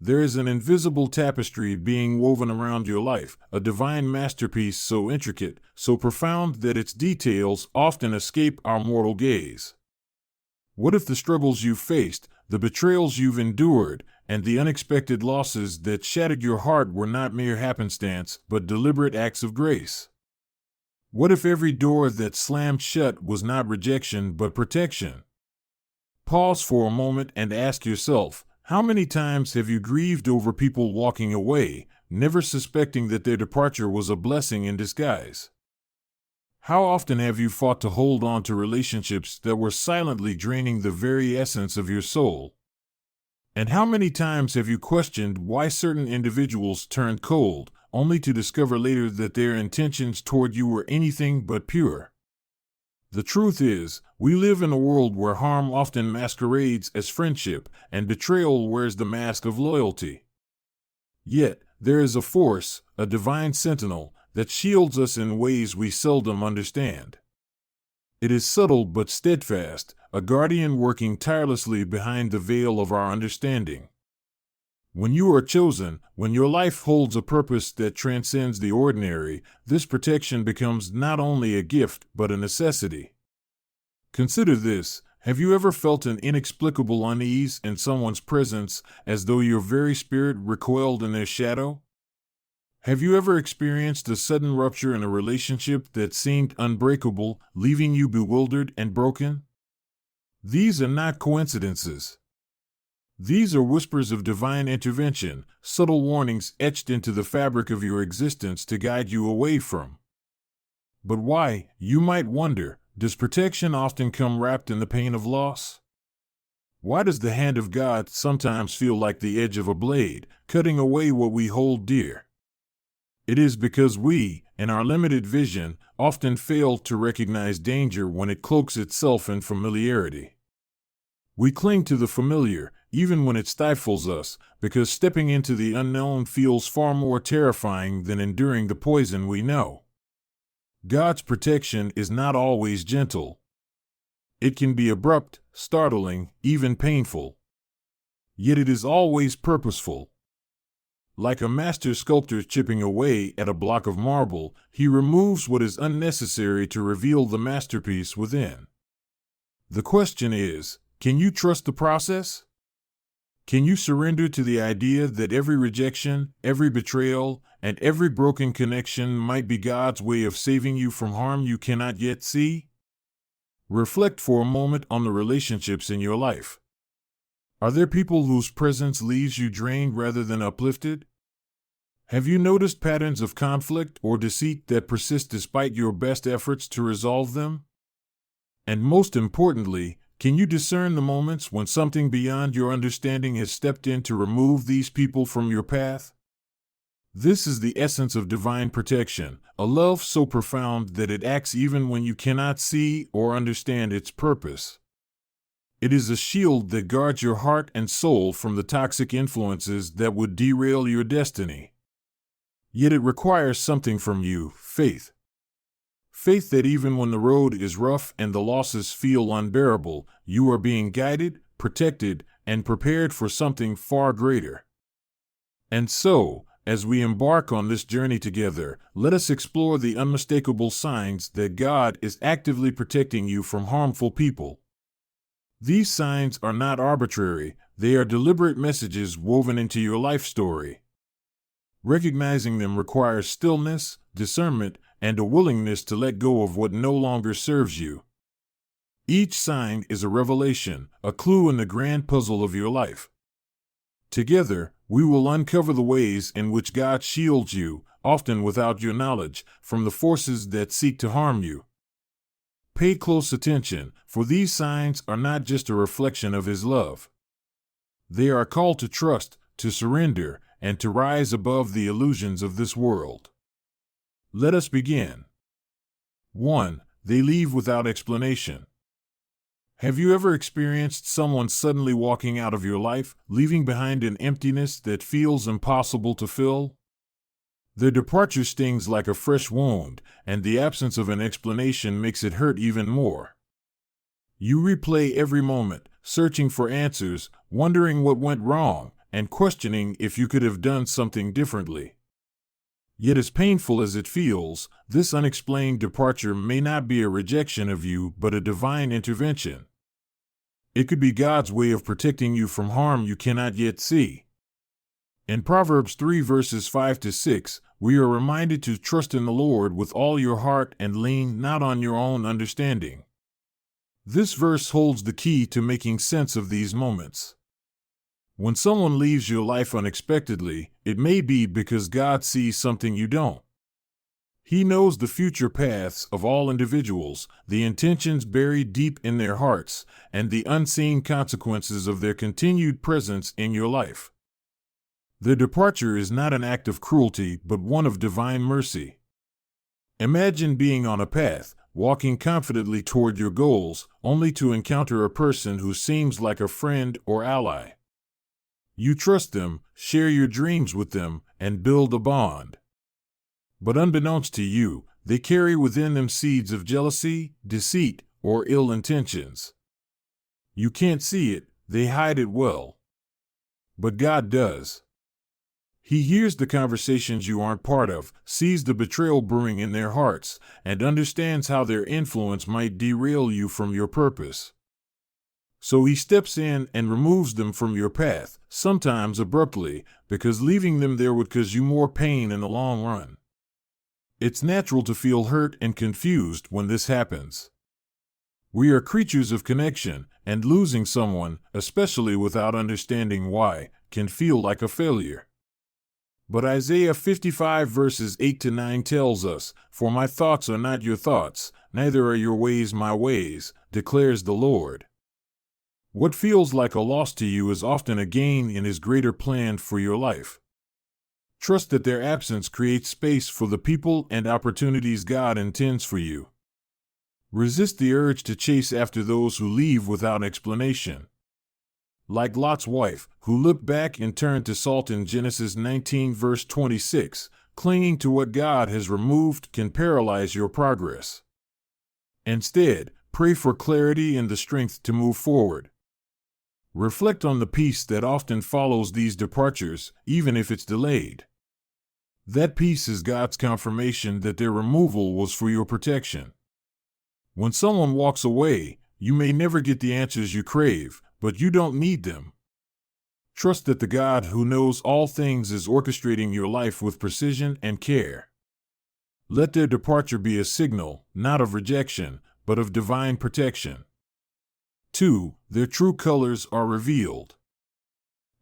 There is an invisible tapestry being woven around your life, a divine masterpiece so intricate, so profound that its details often escape our mortal gaze. What if the struggles you've faced, the betrayals you've endured, and the unexpected losses that shattered your heart were not mere happenstance, but deliberate acts of grace? What if every door that slammed shut was not rejection, but protection? Pause for a moment and ask yourself, how many times have you grieved over people walking away, never suspecting that their departure was a blessing in disguise? How often have you fought to hold on to relationships that were silently draining the very essence of your soul? And how many times have you questioned why certain individuals turned cold, only to discover later that their intentions toward you were anything but pure? The truth is, we live in a world where harm often masquerades as friendship, and betrayal wears the mask of loyalty. Yet, there is a force, a divine sentinel, that shields us in ways we seldom understand. It is subtle but steadfast, a guardian working tirelessly behind the veil of our understanding. When you are chosen, when your life holds a purpose that transcends the ordinary, this protection becomes not only a gift but a necessity. Consider this: have you ever felt an inexplicable unease in someone's presence, as though your very spirit recoiled in their shadow? Have you ever experienced a sudden rupture in a relationship that seemed unbreakable, leaving you bewildered and broken? These are not coincidences. These are whispers of divine intervention, subtle warnings etched into the fabric of your existence to guide you away from. But why, you might wonder, does protection often come wrapped in the pain of loss? Why does the hand of God sometimes feel like the edge of a blade, cutting away what we hold dear? It is because we, in our limited vision, often fail to recognize danger when it cloaks itself in familiarity. We cling to the familiar, even when it stifles us, because stepping into the unknown feels far more terrifying than enduring the poison we know. God's protection is not always gentle. It can be abrupt, startling, even painful. Yet it is always purposeful. Like a master sculptor chipping away at a block of marble, he removes what is unnecessary to reveal the masterpiece within. The question is, can you trust the process? Can you surrender to the idea that every rejection, every betrayal, and every broken connection might be God's way of saving you from harm you cannot yet see? Reflect for a moment on the relationships in your life. Are there people whose presence leaves you drained rather than uplifted? Have you noticed patterns of conflict or deceit that persist despite your best efforts to resolve them? And most importantly, can you discern the moments when something beyond your understanding has stepped in to remove these people from your path? This is the essence of divine protection, a love so profound that it acts even when you cannot see or understand its purpose. It is a shield that guards your heart and soul from the toxic influences that would derail your destiny. Yet it requires something from you: faith. Faith that even when the road is rough and the losses feel unbearable, you are being guided, protected, and prepared for something far greater. And so, as we embark on this journey together, let us explore the unmistakable signs that God is actively protecting you from harmful people. These signs are not arbitrary, they are deliberate messages woven into your life story. Recognizing them requires stillness, discernment, and a willingness to let go of what no longer serves you. Each sign is a revelation, a clue in the grand puzzle of your life. Together, we will uncover the ways in which God shields you, often without your knowledge, from the forces that seek to harm you. Pay close attention, for these signs are not just a reflection of His love. They are a call to trust, to surrender, and to rise above the illusions of this world. Let us begin. 1. They leave without explanation. Have you ever experienced someone suddenly walking out of your life, leaving behind an emptiness that feels impossible to fill? Their departure stings like a fresh wound, and the absence of an explanation makes it hurt even more. You replay every moment, searching for answers, wondering what went wrong, and questioning if you could have done something differently. Yet as painful as it feels, this unexplained departure may not be a rejection of you, but a divine intervention. It could be God's way of protecting you from harm you cannot yet see. In Proverbs 3 verses 5 to 6, we are reminded to trust in the Lord with all your heart and lean not on your own understanding. This verse holds the key to making sense of these moments. When someone leaves your life unexpectedly, it may be because God sees something you don't. He knows the future paths of all individuals, the intentions buried deep in their hearts, and the unseen consequences of their continued presence in your life. Their departure is not an act of cruelty, but one of divine mercy. Imagine being on a path, walking confidently toward your goals, only to encounter a person who seems like a friend or ally. You trust them, share your dreams with them, and build a bond. But unbeknownst to you, they carry within them seeds of jealousy, deceit, or ill intentions. You can't see it, they hide it well. But God does. He hears the conversations you aren't part of, sees the betrayal brewing in their hearts, and understands how their influence might derail you from your purpose. So he steps in and removes them from your path, sometimes abruptly, because leaving them there would cause you more pain in the long run. It's natural to feel hurt and confused when this happens. We are creatures of connection, and losing someone, especially without understanding why, can feel like a failure. But Isaiah 55 verses 8 to 9 tells us, "For my thoughts are not your thoughts, neither are your ways my ways, declares the Lord." What feels like a loss to you is often a gain in His greater plan for your life. Trust that their absence creates space for the people and opportunities God intends for you. Resist the urge to chase after those who leave without explanation. Like Lot's wife, who looked back and turned to salt in Genesis 19 verse 26, clinging to what God has removed can paralyze your progress. Instead, pray for clarity and the strength to move forward. Reflect on the peace that often follows these departures, even if it's delayed. That peace is God's confirmation that their removal was for your protection. When someone walks away, you may never get the answers you crave, but you don't need them. Trust that the God who knows all things is orchestrating your life with precision and care. Let their departure be a signal, not of rejection, but of divine protection. 2. Their true colors are revealed.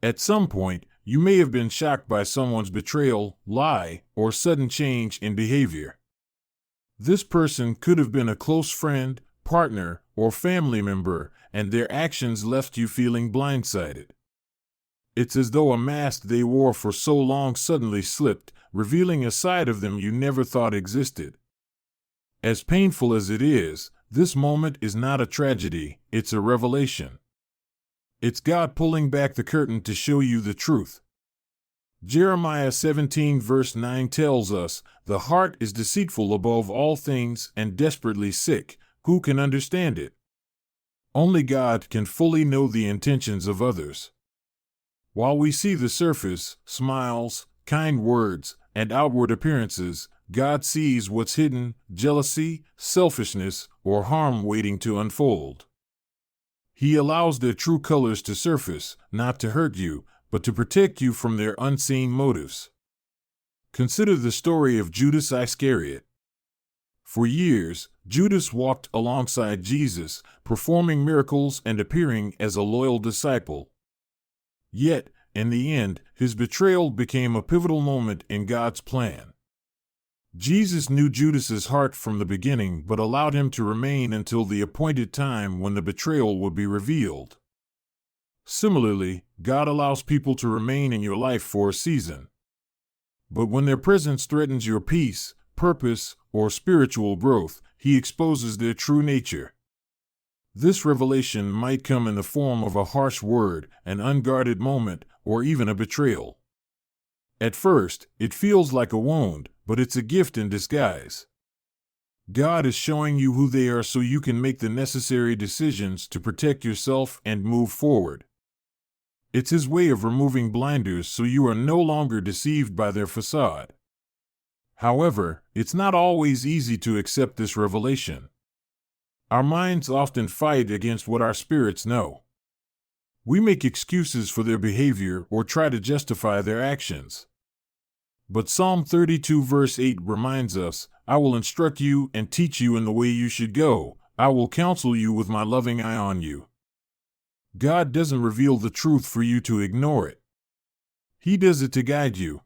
At some point, you may have been shocked by someone's betrayal, lie, or sudden change in behavior. This person could have been a close friend, partner, or family member, and their actions left you feeling blindsided. It's as though a mask they wore for so long suddenly slipped, revealing a side of them you never thought existed. As painful as it is, this moment is not a tragedy, it's a revelation. It's God pulling back the curtain to show you the truth. Jeremiah 17 verse 9 tells us, "The heart is deceitful above all things and desperately sick. Who can understand it?" Only God can fully know the intentions of others. While we see the surface, smiles, kind words, and outward appearances, God sees what's hidden, jealousy, selfishness, or harm waiting to unfold. He allows their true colors to surface, not to hurt you, but to protect you from their unseen motives. Consider the story of Judas Iscariot. For years, Judas walked alongside Jesus, performing miracles and appearing as a loyal disciple. Yet, in the end, his betrayal became a pivotal moment in God's plan. Jesus knew Judas's heart from the beginning but allowed him to remain until the appointed time when the betrayal would be revealed. Similarly, God allows people to remain in your life for a season. But when their presence threatens your peace, purpose, or spiritual growth, He exposes their true nature. This revelation might come in the form of a harsh word, an unguarded moment, or even a betrayal. At first, it feels like a wound, but it's a gift in disguise. God is showing you who they are so you can make the necessary decisions to protect yourself and move forward. It's His way of removing blinders so you are no longer deceived by their facade. However, it's not always easy to accept this revelation. Our minds often fight against what our spirits know. We make excuses for their behavior or try to justify their actions. But Psalm 32 verse 8 reminds us, "I will instruct you and teach you in the way you should go. I will counsel you with my loving eye on you." God doesn't reveal the truth for you to ignore it. He does it to guide you.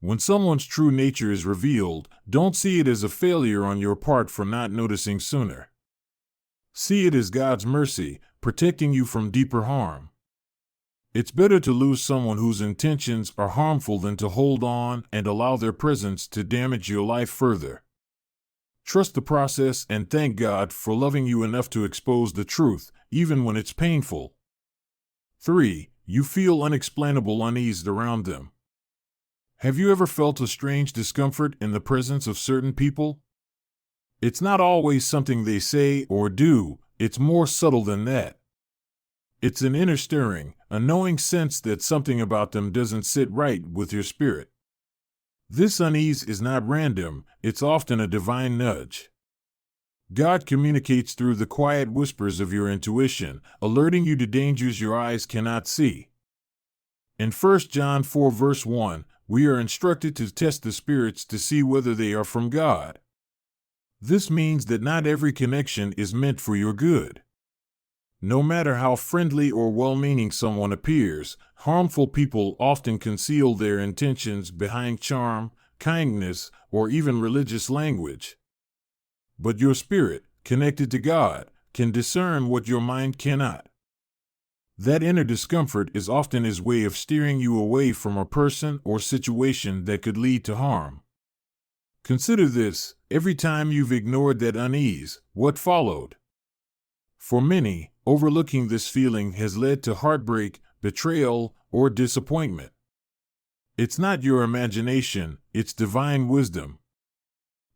When someone's true nature is revealed, don't see it as a failure on your part for not noticing sooner. See it as God's mercy, protecting you from deeper harm. It's better to lose someone whose intentions are harmful than to hold on and allow their presence to damage your life further. Trust the process and thank God for loving you enough to expose the truth, even when it's painful. 3. You feel unexplainable unease around them. Have you ever felt a strange discomfort in the presence of certain people? It's not always something they say or do, it's more subtle than that. It's an inner stirring, a knowing sense that something about them doesn't sit right with your spirit. This unease is not random, it's often a divine nudge. God communicates through the quiet whispers of your intuition, alerting you to dangers your eyes cannot see. In 1 John 4 verse 1, we are instructed to test the spirits to see whether they are from God. This means that not every connection is meant for your good. No matter how friendly or well-meaning someone appears, harmful people often conceal their intentions behind charm, kindness, or even religious language. But your spirit, connected to God, can discern what your mind cannot. That inner discomfort is often His way of steering you away from a person or situation that could lead to harm. Consider this: every time you've ignored that unease, what followed? For many, overlooking this feeling has led to heartbreak, betrayal, or disappointment. It's not your imagination, it's divine wisdom.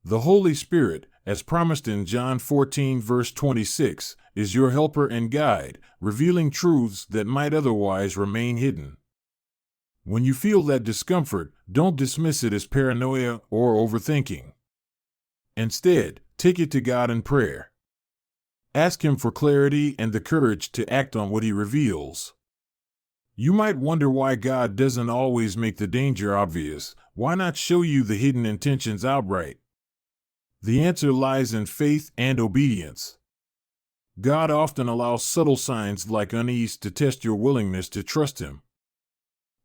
The Holy Spirit, as promised in John 14 verse 26, is your helper and guide, revealing truths that might otherwise remain hidden. When you feel that discomfort, don't dismiss it as paranoia or overthinking. Instead, take it to God in prayer. Ask Him for clarity and the courage to act on what He reveals. You might wonder why God doesn't always make the danger obvious. Why not show you the hidden intentions outright? The answer lies in faith and obedience. God often allows subtle signs like unease to test your willingness to trust Him.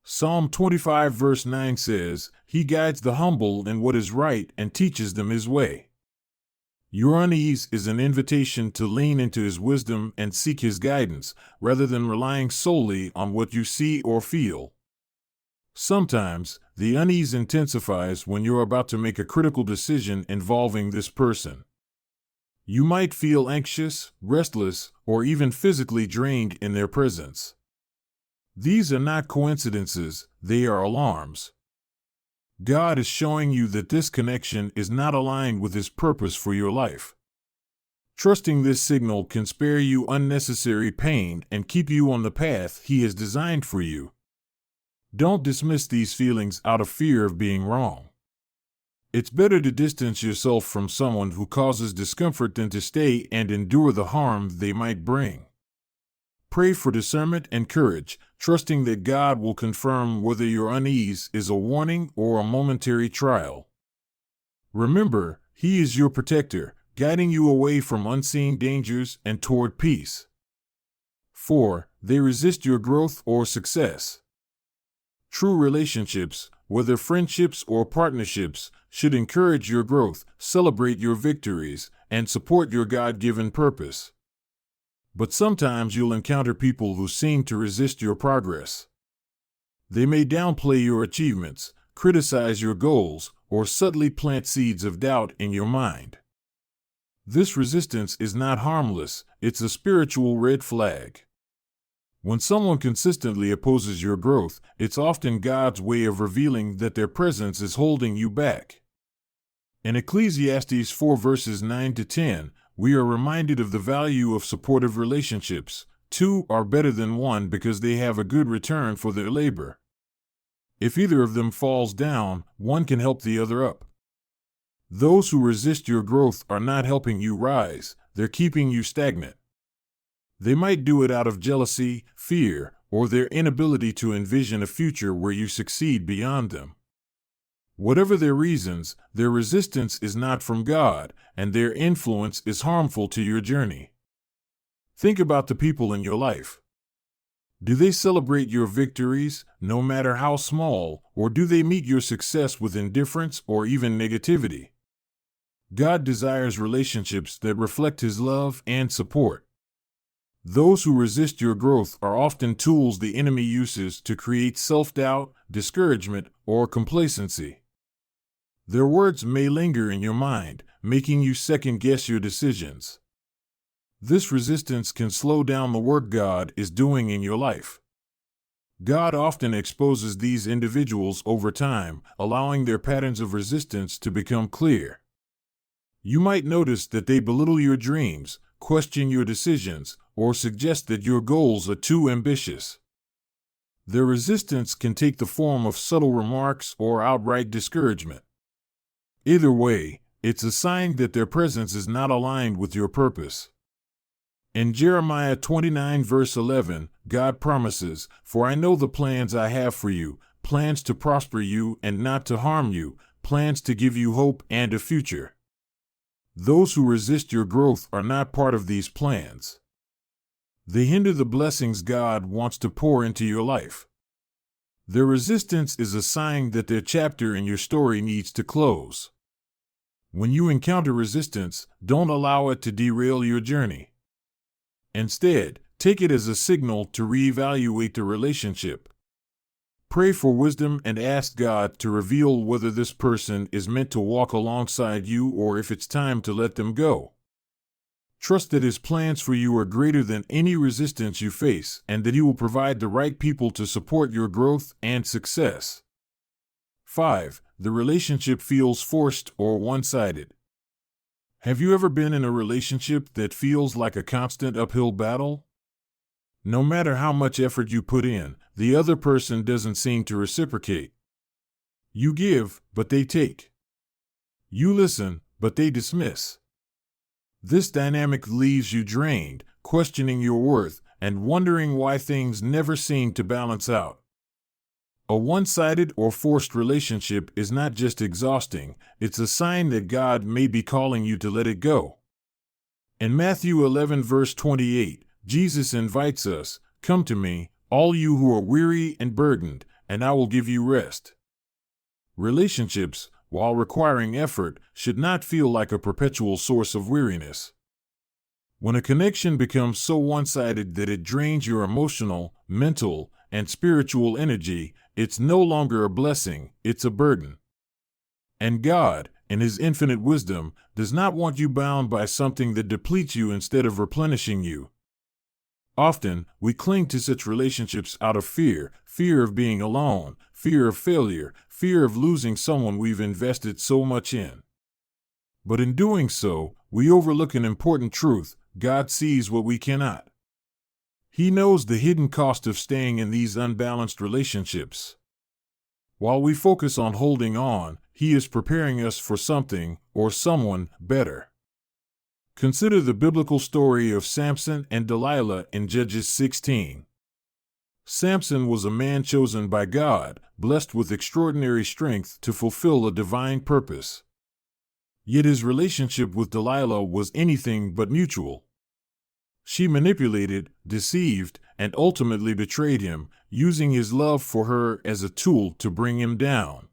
Psalm 25 verse 9 says, "He guides the humble in what is right and teaches them His way." Your unease is an invitation to lean into His wisdom and seek His guidance, rather than relying solely on what you see or feel. Sometimes, the unease intensifies when you're about to make a critical decision involving this person. You might feel anxious, restless, or even physically drained in their presence. These are not coincidences, they are alarms. God is showing you that this connection is not aligned with His purpose for your life. Trusting this signal can spare you unnecessary pain and keep you on the path He has designed for you. Don't dismiss these feelings out of fear of being wrong. It's better to distance yourself from someone who causes discomfort than to stay and endure the harm they might bring. Pray for discernment and courage, trusting that God will confirm whether your unease is a warning or a momentary trial. Remember, He is your protector, guiding you away from unseen dangers and toward peace. 4. They resist your growth or success. True relationships, whether friendships or partnerships, should encourage your growth, celebrate your victories, and support your God-given purpose. But sometimes you'll encounter people who seem to resist your progress. They may downplay your achievements, criticize your goals, or subtly plant seeds of doubt in your mind. This resistance is not harmless, it's a spiritual red flag. When someone consistently opposes your growth, it's often God's way of revealing that their presence is holding you back. In Ecclesiastes 4 verses 9 to 10, we are reminded of the value of supportive relationships. Two are better than one because they have a good return for their labor. If either of them falls down, one can help the other up. Those who resist your growth are not helping you rise, they're keeping you stagnant. They might do it out of jealousy, fear, or their inability to envision a future where you succeed beyond them. Whatever their reasons, their resistance is not from God, and their influence is harmful to your journey. Think about the people in your life. Do they celebrate your victories, no matter how small, or do they meet your success with indifference or even negativity? God desires relationships that reflect His love and support. Those who resist your growth are often tools the enemy uses to create self-doubt, discouragement, or complacency. Their words may linger in your mind, making you second-guess your decisions. This resistance can slow down the work God is doing in your life. God often exposes these individuals over time, allowing their patterns of resistance to become clear. You might notice that they belittle your dreams, question your decisions, or suggest that your goals are too ambitious. Their resistance can take the form of subtle remarks or outright discouragement. Either way, it's a sign that their presence is not aligned with your purpose. In Jeremiah 29 verse 11, God promises, "For I know the plans I have for you, plans to prosper you and not to harm you, plans to give you hope and a future." Those who resist your growth are not part of these plans. They hinder the blessings God wants to pour into your life. Their resistance is a sign that their chapter in your story needs to close. When you encounter resistance, don't allow it to derail your journey. Instead, take it as a signal to reevaluate the relationship. Pray for wisdom and ask God to reveal whether this person is meant to walk alongside you or if it's time to let them go. Trust that His plans for you are greater than any resistance you face and that He will provide the right people to support your growth and success. 5. The relationship feels forced or one-sided. Have you ever been in a relationship that feels like a constant uphill battle? No matter how much effort you put in, the other person doesn't seem to reciprocate. You give, but they take. You listen, but they dismiss. This dynamic leaves you drained, questioning your worth, and wondering why things never seem to balance out. A one-sided or forced relationship is not just exhausting, it's a sign that God may be calling you to let it go. In Matthew 11 verse 28, Jesus invites us, "Come to me, all you who are weary and burdened, and I will give you rest." Relationships, while requiring effort, should not feel like a perpetual source of weariness. When a connection becomes so one-sided that it drains your emotional, mental, and spiritual energy, it's no longer a blessing, it's a burden. And God, in His infinite wisdom, does not want you bound by something that depletes you instead of replenishing you. Often, we cling to such relationships out of fear of being alone, fear of failure, fear of losing someone we've invested so much in. But in doing so, we overlook an important truth: God sees what we cannot. He knows the hidden cost of staying in these unbalanced relationships. While we focus on holding on, He is preparing us for something or someone better. Consider the biblical story of Samson and Delilah in Judges 16. Samson was a man chosen by God, blessed with extraordinary strength to fulfill a divine purpose. Yet his relationship with Delilah was anything but mutual. She manipulated, deceived, and ultimately betrayed him, using his love for her as a tool to bring him down.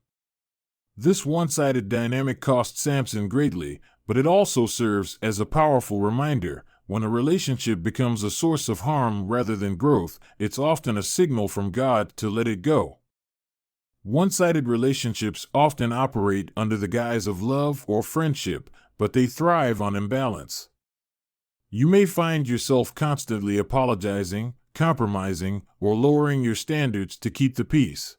This one-sided dynamic cost Samson greatly, but it also serves as a powerful reminder: when a relationship becomes a source of harm rather than growth, it's often a signal from God to let it go. One-sided relationships often operate under the guise of love or friendship, but they thrive on imbalance. You may find yourself constantly apologizing, compromising, or lowering your standards to keep the peace.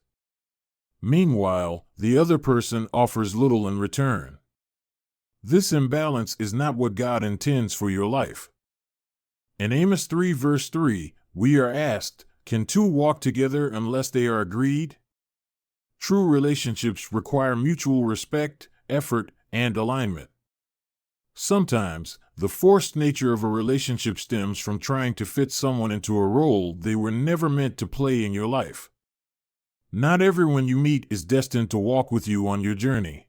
Meanwhile, the other person offers little in return. This imbalance is not what God intends for your life. In Amos 3 verse 3, we are asked, can two walk together unless they are agreed? True relationships require mutual respect, effort, and alignment. Sometimes, the forced nature of a relationship stems from trying to fit someone into a role they were never meant to play in your life. Not everyone you meet is destined to walk with you on your journey.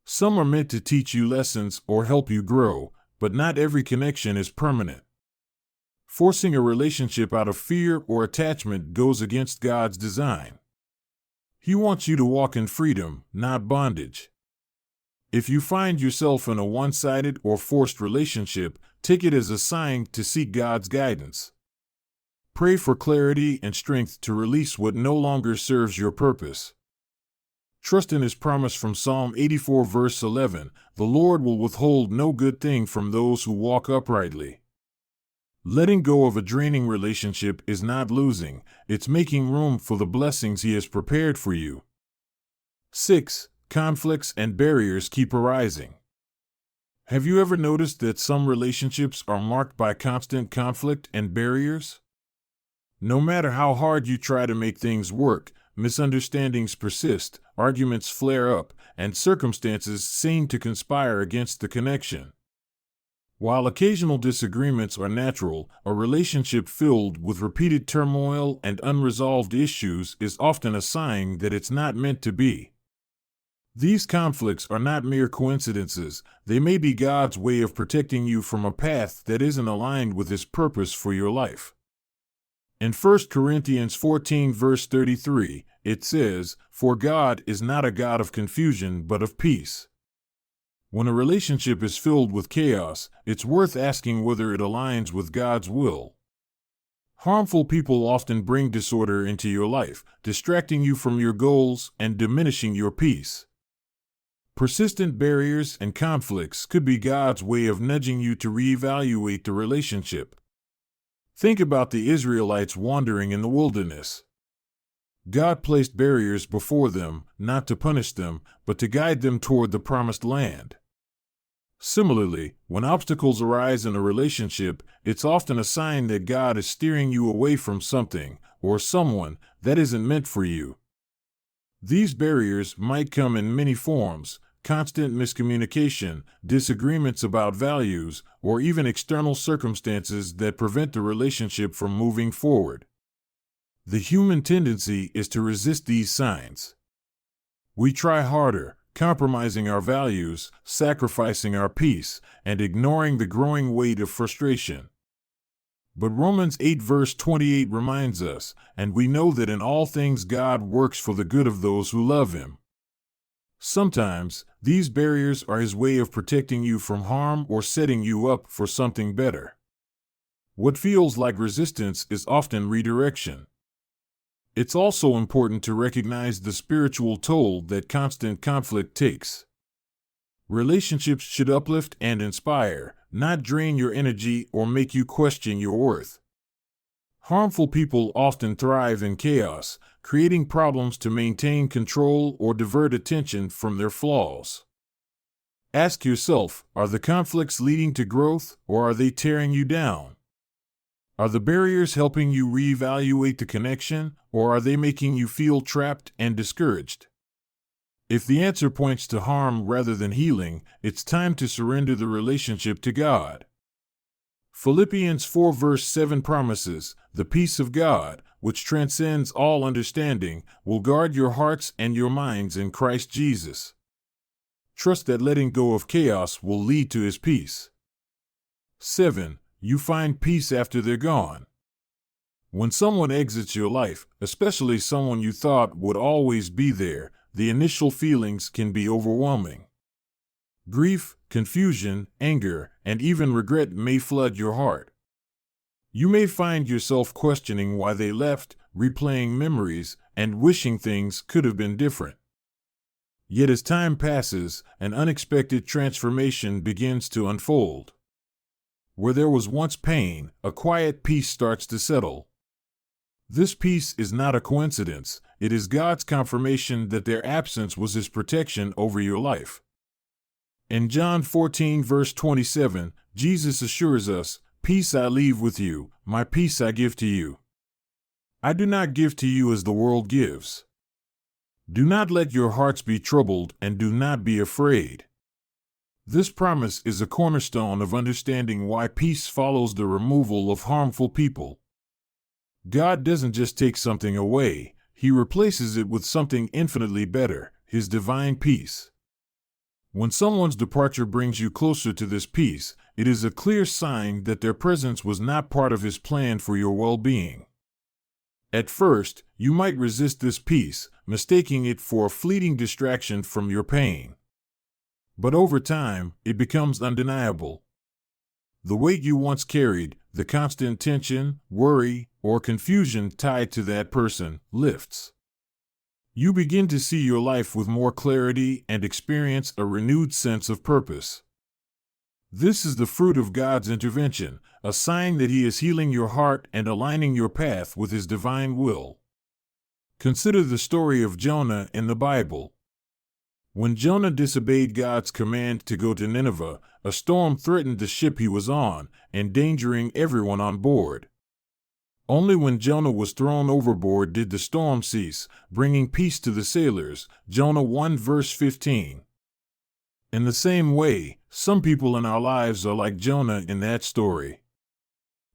Some are meant to teach you lessons or help you grow, but not every connection is permanent. Forcing a relationship out of fear or attachment goes against God's design. He wants you to walk in freedom, not bondage. If you find yourself in a one-sided or forced relationship, take it as a sign to seek God's guidance. Pray for clarity and strength to release what no longer serves your purpose. Trust in His promise from Psalm 84 verse 11, the Lord will withhold no good thing from those who walk uprightly. Letting go of a draining relationship is not losing, it's making room for the blessings He has prepared for you. 6. Conflicts and barriers keep arising. Have you ever noticed that some relationships are marked by constant conflict and barriers? No matter how hard you try to make things work, misunderstandings persist, arguments flare up, and circumstances seem to conspire against the connection. While occasional disagreements are natural, a relationship filled with repeated turmoil and unresolved issues is often a sign that it's not meant to be. These conflicts are not mere coincidences, they may be God's way of protecting you from a path that isn't aligned with His purpose for your life. In 1 Corinthians 14 verse 33, it says, "For God is not a God of confusion but of peace." When a relationship is filled with chaos, it's worth asking whether it aligns with God's will. Harmful people often bring disorder into your life, distracting you from your goals and diminishing your peace. Persistent barriers and conflicts could be God's way of nudging you to reevaluate the relationship. Think about the Israelites wandering in the wilderness. God placed barriers before them, not to punish them, but to guide them toward the promised land. Similarly, when obstacles arise in a relationship, it's often a sign that God is steering you away from something, or someone, that isn't meant for you. These barriers might come in many forms: constant miscommunication, disagreements about values, or even external circumstances that prevent the relationship from moving forward. The human tendency is to resist these signs. We try harder, compromising our values, sacrificing our peace, and ignoring the growing weight of frustration. But Romans 8 verse 28 reminds us, "And we know that in all things God works for the good of those who love Him." Sometimes, these barriers are His way of protecting you from harm or setting you up for something better. What feels like resistance is often redirection. It's also important to recognize the spiritual toll that constant conflict takes. Relationships should uplift and inspire, not drain your energy or make you question your worth. Harmful people often thrive in chaos, creating problems to maintain control or divert attention from their flaws. Ask yourself, are the conflicts leading to growth, or are they tearing you down? Are the barriers helping you reevaluate the connection, or are they making you feel trapped and discouraged? If the answer points to harm rather than healing, it's time to surrender the relationship to God. Philippians 4 verse 7 promises, "The peace of God, which transcends all understanding, will guard your hearts and your minds in Christ Jesus." Trust that letting go of chaos will lead to His peace. 7. You find peace after they're gone. When someone exits your life, especially someone you thought would always be there, the initial feelings can be overwhelming. Grief, confusion, anger, and even regret may flood your heart. You may find yourself questioning why they left, replaying memories, and wishing things could have been different. Yet as time passes, an unexpected transformation begins to unfold. Where there was once pain, a quiet peace starts to settle. This peace is not a coincidence, it is God's confirmation that their absence was His protection over your life. In John 14 verse 27, Jesus assures us, Peace I leave with you, my peace I give to you. I do not give to you as the world gives. Do not let your hearts be troubled, and do not be afraid. This promise is a cornerstone of understanding why peace follows the removal of harmful people. God doesn't just take something away, He replaces it with something infinitely better, His divine peace. When someone's departure brings you closer to this peace, it is a clear sign that their presence was not part of His plan for your well-being. At first, you might resist this peace, mistaking it for a fleeting distraction from your pain. But over time, it becomes undeniable. The weight you once carried, the constant tension, worry, or confusion tied to that person, lifts. You begin to see your life with more clarity and experience a renewed sense of purpose. This is the fruit of God's intervention, a sign that He is healing your heart and aligning your path with His divine will. Consider the story of Jonah in the Bible. When Jonah disobeyed God's command to go to Nineveh, a storm threatened the ship he was on, endangering everyone on board. Only when Jonah was thrown overboard did the storm cease, bringing peace to the sailors. Jonah 1 verse 15. In the same way, some people in our lives are like Jonah in that story.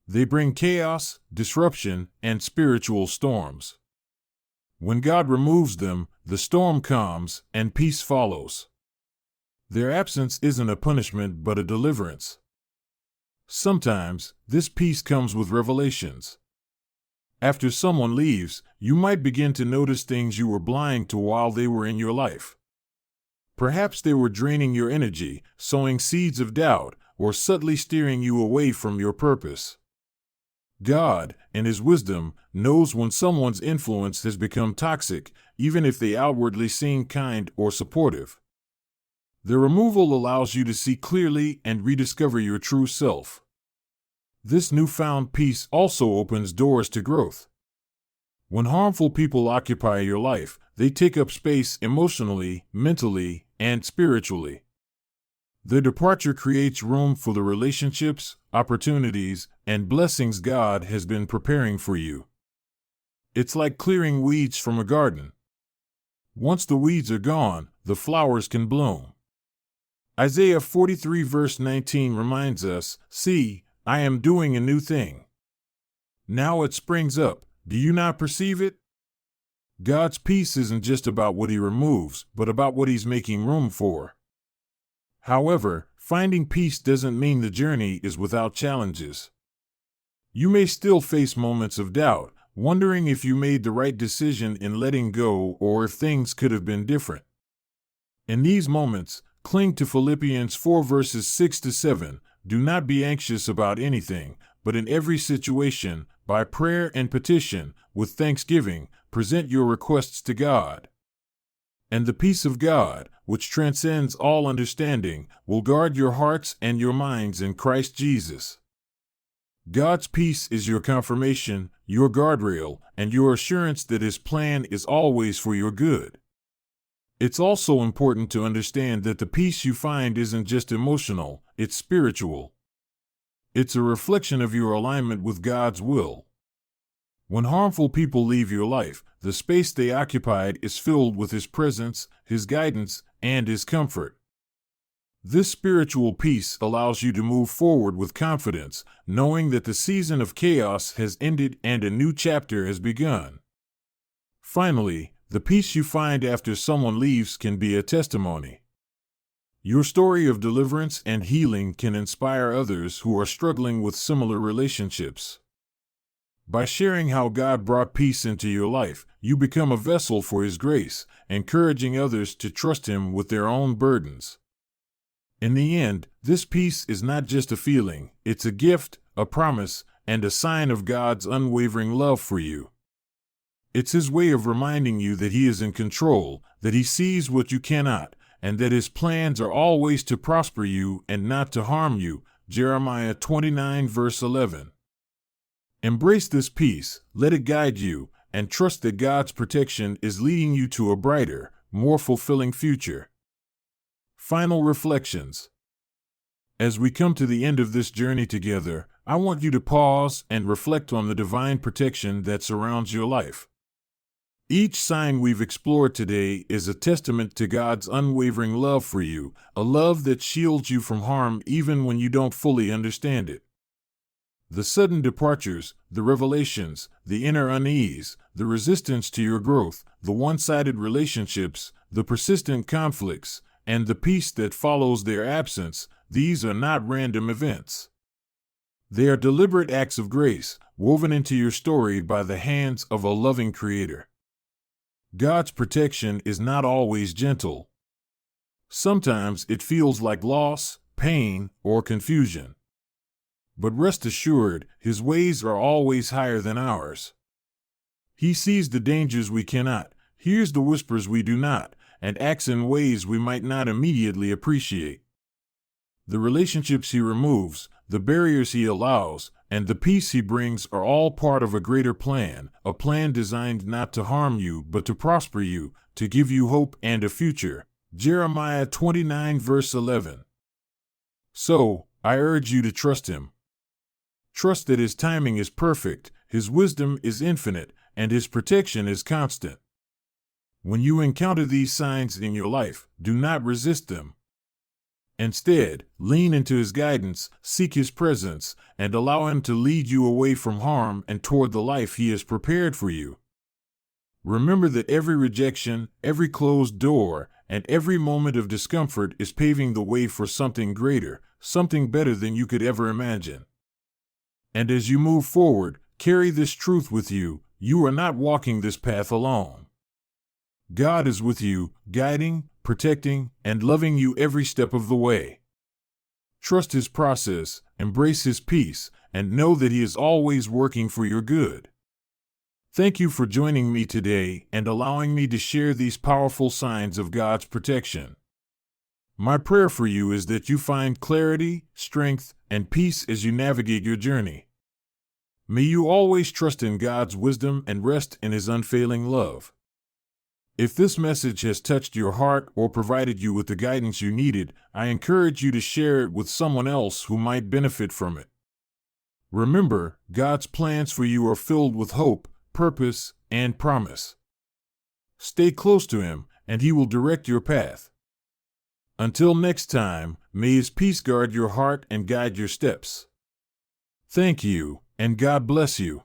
They bring chaos, disruption, and spiritual storms. When God removes them, the storm calms and peace follows. Their absence isn't a punishment but a deliverance. Sometimes, this peace comes with revelations. After someone leaves, you might begin to notice things you were blind to while they were in your life. Perhaps they were draining your energy, sowing seeds of doubt, or subtly steering you away from your purpose. God, in His wisdom, knows when someone's influence has become toxic, even if they outwardly seem kind or supportive. The removal allows you to see clearly and rediscover your true self. This newfound peace also opens doors to growth. When harmful people occupy your life, they take up space emotionally, mentally, and spiritually. Their departure creates room for the relationships, opportunities, and blessings God has been preparing for you. It's like clearing weeds from a garden. Once the weeds are gone, the flowers can bloom. Isaiah 43 verse 19 reminds us, "See, I am doing a new thing. Now it springs up. Do you not perceive it?" God's peace isn't just about what He removes, but about what He's making room for. However, finding peace doesn't mean the journey is without challenges. You may still face moments of doubt, wondering if you made the right decision in letting go or if things could have been different. In these moments, cling to Philippians 4 verses 6 to 7. Do not be anxious about anything, but in every situation, by prayer and petition, with thanksgiving, present your requests to God. And the peace of God, which transcends all understanding, will guard your hearts and your minds in Christ Jesus. God's peace is your confirmation, your guardrail, and your assurance that His plan is always for your good. It's also important to understand that the peace you find isn't just emotional, it's spiritual. It's a reflection of your alignment with God's will. When harmful people leave your life, the space they occupied is filled with His presence, His guidance, and His comfort. This spiritual peace allows you to move forward with confidence, knowing that the season of chaos has ended and a new chapter has begun. Finally, the peace you find after someone leaves can be a testimony. Your story of deliverance and healing can inspire others who are struggling with similar relationships. By sharing how God brought peace into your life, you become a vessel for His grace, encouraging others to trust Him with their own burdens. In the end, this peace is not just a feeling, it's a gift, a promise, and a sign of God's unwavering love for you. It's His way of reminding you that He is in control, that He sees what you cannot, and that His plans are always to prosper you and not to harm you. Jeremiah 29 verse 11. Embrace this peace, let it guide you, and trust that God's protection is leading you to a brighter, more fulfilling future. Final reflections. As we come to the end of this journey together, I want you to pause and reflect on the divine protection that surrounds your life. Each sign we've explored today is a testament to God's unwavering love for you, a love that shields you from harm even when you don't fully understand it. The sudden departures, the revelations, the inner unease, the resistance to your growth, the one-sided relationships, the persistent conflicts, and the peace that follows their absence, these are not random events. They are deliberate acts of grace, woven into your story by the hands of a loving Creator. God's protection is not always gentle. Sometimes it feels like loss, pain, or confusion. But rest assured, His ways are always higher than ours. He sees the dangers we cannot, hears the whispers we do not, and acts in ways we might not immediately appreciate. The relationships He removes, the barriers He allows, and the peace He brings are all part of a greater plan, a plan designed not to harm you but to prosper you, to give you hope and a future. Jeremiah 29 verse 11. So, I urge you to trust Him. Trust that His timing is perfect, His wisdom is infinite, and His protection is constant. When you encounter these signs in your life, do not resist them. Instead, lean into His guidance, seek His presence, and allow Him to lead you away from harm and toward the life He has prepared for you. Remember that every rejection, every closed door, and every moment of discomfort is paving the way for something greater, something better than you could ever imagine. And as you move forward, carry this truth with you: you are not walking this path alone. God is with you, guiding, protecting, and loving you every step of the way. Trust His process, embrace His peace, and know that He is always working for your good. Thank you for joining me today and allowing me to share these powerful signs of God's protection. My prayer for you is that you find clarity, strength, and peace as you navigate your journey. May you always trust in God's wisdom and rest in His unfailing love. If this message has touched your heart or provided you with the guidance you needed, I encourage you to share it with someone else who might benefit from it. Remember, God's plans for you are filled with hope, purpose, and promise. Stay close to Him, and He will direct your path. Until next time, may His peace guard your heart and guide your steps. Thank you, and God bless you.